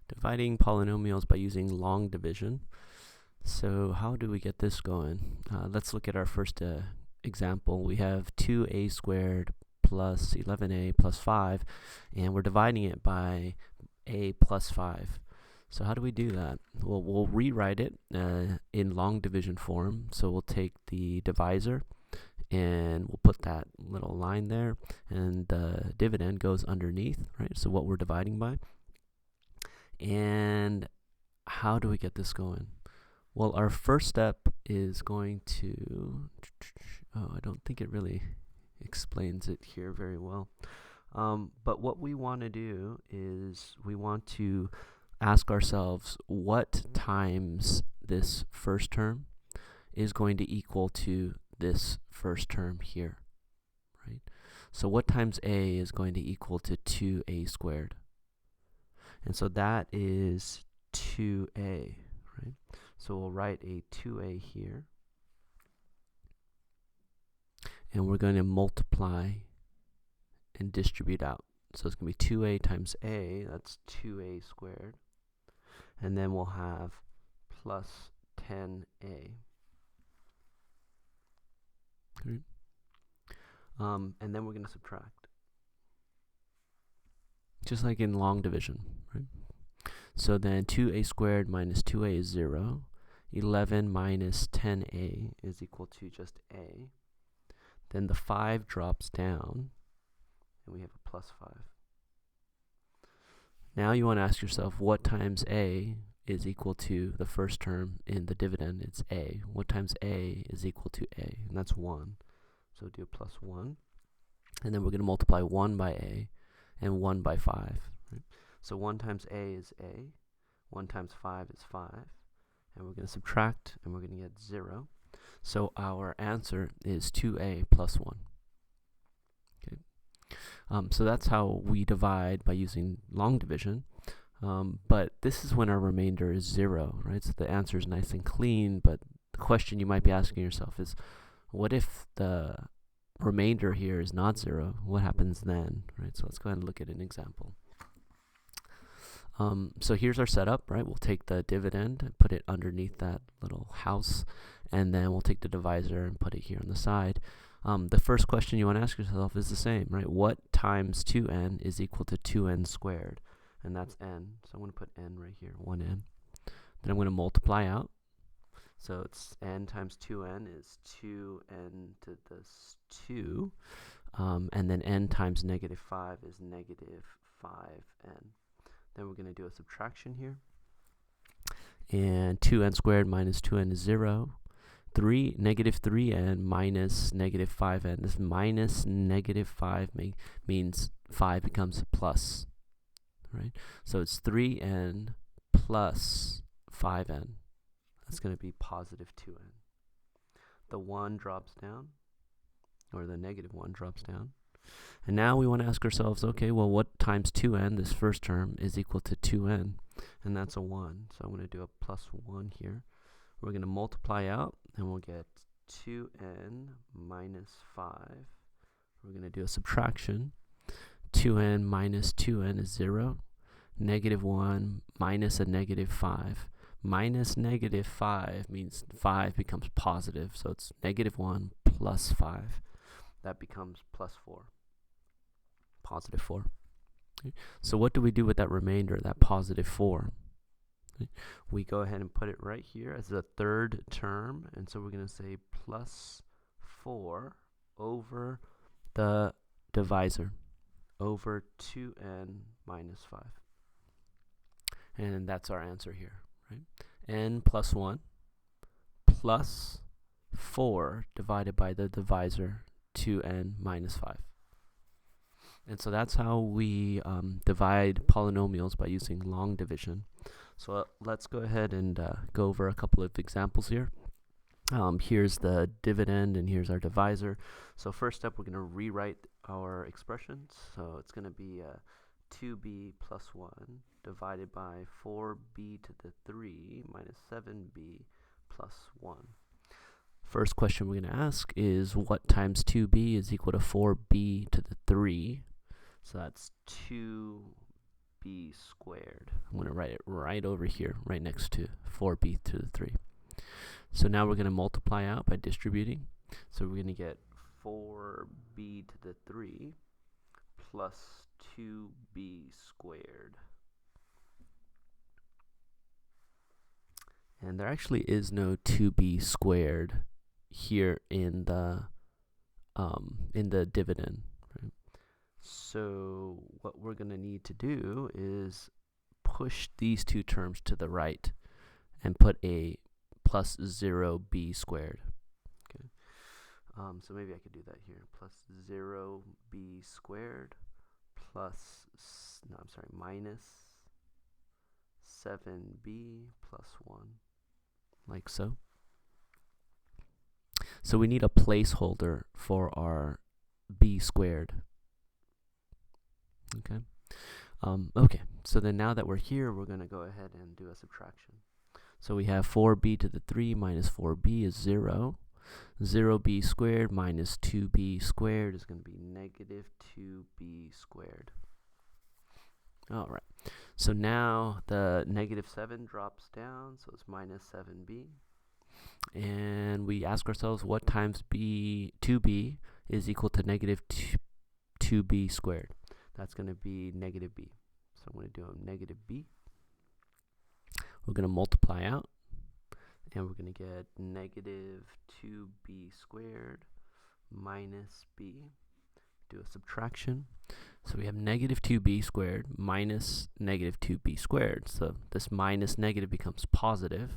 Dividing polynomials by using long division. So how do we get this going? Let's look at our first example. We have 2a squared plus 11a plus 5, and we're dividing it by a plus 5. So how do we do that? Well, we'll rewrite it in long division form. So we'll take the divisor and we'll put that little line there, and the dividend goes underneath, right? So what we're dividing by. And how do we get this going? Well, our first step is going to, I don't think it really explains it here very well. But what we want to do is we want to ask ourselves what times this first term is going to equal to this first term here, right? So what times a is going to equal to 2a squared? And so that is 2a, right? So we'll write a 2a here. And we're going to multiply and distribute out. So it's going to be 2a times a, that's 2a squared. And then we'll have plus 10a. Okay. And then we're going to subtract. Just like in long division, right? So then 2a squared minus 2a is 0. 11 minus 10a is equal to just a. Then the 5 drops down, and we have a plus 5. Now you want to ask yourself, what times a is equal to the first term in the dividend? It's a. What times a is equal to a? And that's 1. So do a plus 1. And then we're going to multiply 1 by a and 1 by 5. Right? So 1 times a is a. 1 times 5 is 5. And we're going to subtract, and we're going to get 0. So our answer is 2a plus 1. Okay. So that's how we divide by using long division. But this is when our remainder is 0, right? So the answer is nice and clean, but the question you might be asking yourself is, what if the remainder here is not 0? What happens then, right? So let's go ahead and look at an example. So here's our setup, right? We'll take the dividend and put it underneath that little house, and then we'll take the divisor and put it here on the side. The first question you want to ask yourself is the same, right? What times 2n is equal to 2n squared? And that's n. So I'm going to put n right here, 1n. Then I'm going to multiply out. So it's n times 2n is 2n to the 2. And then n times negative 5 is negative 5n. Then we're going to do a subtraction here. And 2n squared minus 2n is 0. Negative 3n minus negative 5n. This minus negative 5 means 5 becomes a plus, right? So it's 3n plus 5n. That's going to be positive 2n. The 1 drops down, or the negative 1 drops down. And now we want to ask ourselves, okay, well, what times 2n, this first term, is equal to 2n? And that's a 1. So I'm going to do a plus 1 here. We're going to multiply out, and we'll get 2n minus 5. We're going to do a subtraction. 2n minus 2n is 0. Negative 1 minus a negative 5. Minus negative 5 means 5 becomes positive. So it's negative 1 plus 5. That becomes plus 4. Positive 4. Okay. So what do we do with that remainder, that positive 4? Okay. We go ahead and put it right here as a third term. And so we're going to say plus 4 over the divisor, over 2n minus 5. And that's our answer here, right? n plus 1 plus 4 divided by the divisor, 2n minus 5. And so that's how we divide polynomials by using long division. So let's go ahead and go over a couple of examples here. Here's the dividend, and here's our divisor. So first step, we're going to rewrite our expressions. So it's going to be 2b plus 1 divided by 4b to the 3 minus 7b plus 1. First question we're going to ask is, what times 2b is equal to 4b to the 3? So that's 2b 2b squared. I'm going to write it right over here, right next to 4b to the 3. So now we're going to multiply out by distributing. So we're going to get 4b to the 3 plus 2b squared. And there actually is no 2b squared here in the dividend. Right? So what we're going to need to do is push these two terms to the right and put a plus 0b squared. Okay. So maybe I could do that here. Plus 0b squared plus, no, I'm sorry, minus 7b plus 1, like so. So we need a placeholder for our b squared. Okay. Okay, so then now that we're here, we're going to go ahead and do a subtraction. So we have 4b to the 3 minus 4b is 0. 0b squared minus 2b squared is going to be negative 2b squared. All right, so now the negative 7 drops down, so it's minus 7b. And we ask ourselves what times 2b is equal to negative 2b squared. That's going to be negative b. So I'm going to do a negative b. We're going to multiply out, and we're going to get negative 2b squared minus b. Do a subtraction. So we have negative 2b squared minus negative 2b squared. So this minus negative becomes positive.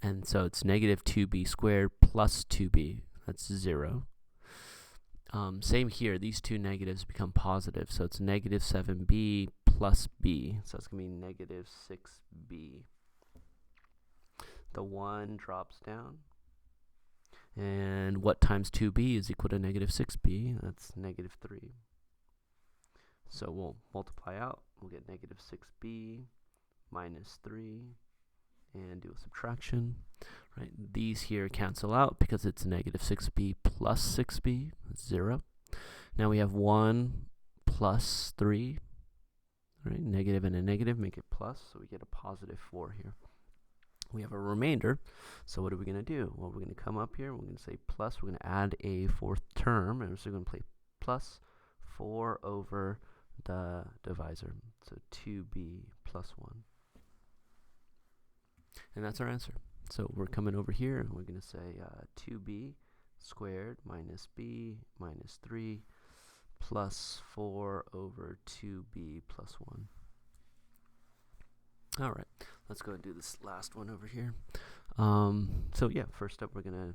And so it's negative 2b squared plus 2b. That's 0. Same here. These two negatives become positive. So it's negative 7b plus b. So it's going to be negative 6b. The 1 drops down. And what times 2b is equal to negative 6b? That's negative 3. So we'll multiply out. We'll get negative 6b minus 3 and do a subtraction. Right? These here cancel out because it's negative 6b plus 6b. That's 0. Now we have 1 plus 3. Right? Negative and a negative make it plus, so we get a positive 4 here. We have a remainder, so what are we going to do? Well, we're going to come up here, we're going to say plus, we're going to add a fourth term, and so we're going to play plus 4 over the divisor, so 2b plus 1. And that's our answer. So we're coming over here, and we're going to say 2b squared minus b minus 3 plus 4 over 2b plus 1. All right, let's go and do this last one over here. So yeah, first up, we're going to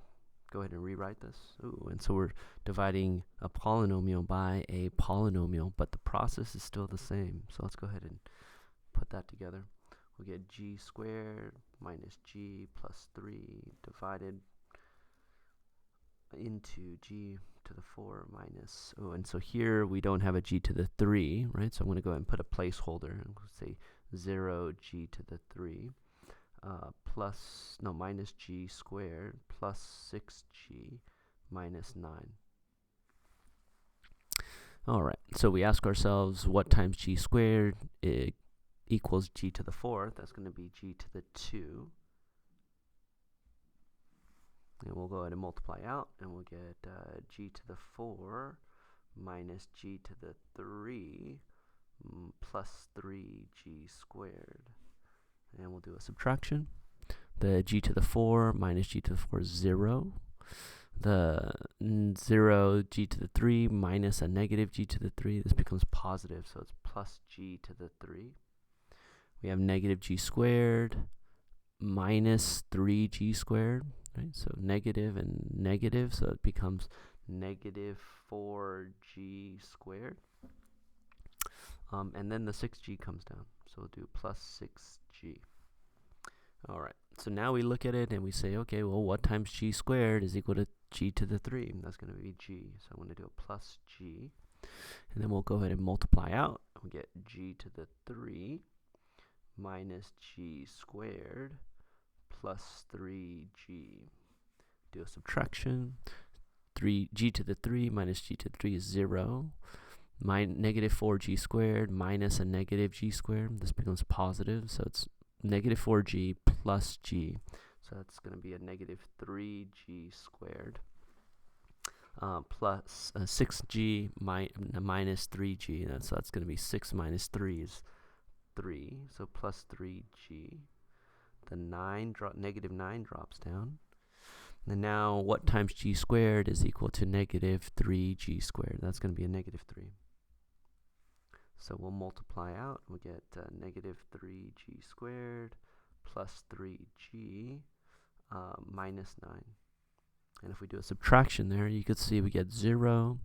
go ahead and rewrite this. Ooh, and so we're dividing a polynomial by a polynomial, but the process is still the same. So let's go ahead and put that together. We'll get g squared minus g plus 3 divided into g to the 4 minus, oh, and so here we don't have a g to the 3, right? So I'm going to go ahead and put a placeholder and we'll say 0 g to the 3 minus g squared plus 6g minus 9. All right, so we ask ourselves what times g squared equals g to the 4th. That's going to be g to the 2. And we'll go ahead and multiply out, and we'll get g to the 4 minus g to the 3 plus 3g squared. And we'll do a subtraction. The g to the 4 minus g to the 4 is 0. The 0 g to the 3 minus a negative g to the 3, this becomes positive, so it's plus g to the 3. We have negative g squared minus 3g squared, right? So negative and negative, so it becomes negative 4g squared. And then the 6g comes down, so we'll do plus 6g. All right, so now we look at it and we say, okay, well, what times g squared is equal to g to the 3? That's going to be g, so I'm going to do a plus g. And then we'll go ahead and multiply out. We'll get g to the 3 minus g squared plus 3g. Do a subtraction. 3g to the 3 minus g to the 3 is 0. negative 4g squared minus a negative g squared. This becomes positive, so it's negative 4g plus g. So that's going to be a negative 3g squared plus 6g minus 3g. So that's going to be 6 minus 3 is 3. So plus 3g. The negative 9 drops down. And now what times g squared is equal to negative 3g squared? That's going to be a negative 3. So we'll multiply out. We'll get negative 3g squared plus 3g minus 9. And if we do a subtraction there, you could see we get 0,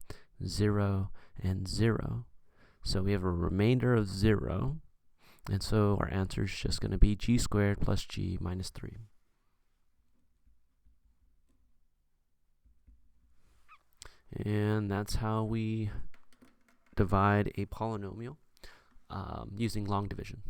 0, and 0. So we have a remainder of 0. And so our answer is just going to be g squared plus g minus 3. And that's how we divide a polynomial using long division.